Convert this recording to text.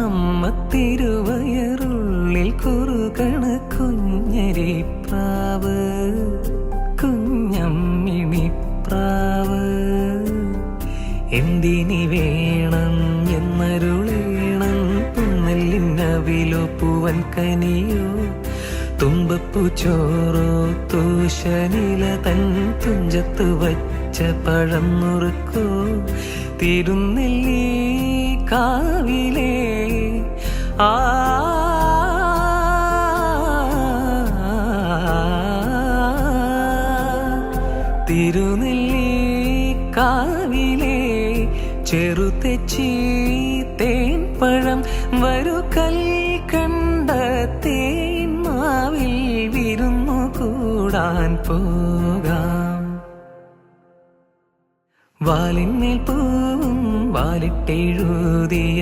അമ്മ തിരുവയറുള്ളിൽ കുറുകണ കുഞ്ഞരിപ്രാവ്, കുഞ്ഞമ്മിണിപ്രാവ്. എന്തിനി വേണം എന്നരുളേണം, പുന്നല്ലിനവിലോ പൂവൻ കനിയോ, തുമ്പപ്പൂ ചോറോ തൂശനില തൻ തുഞ്ചത്ത് വച്ച പഴം നുറുക്കോ, തിരുനെല്ലി കാവിലേ ആ തിരുനെല്ലി കാവിലേ ചെറുതെച്ചി തേൻപഴം വരു കൽക്കണ്ട തേന്മാവിൽ വിരുന്നു കൂടാൻ പോകാം. വാലിന്മേൽ പൂവും വാലിട്ടെഴുതിയ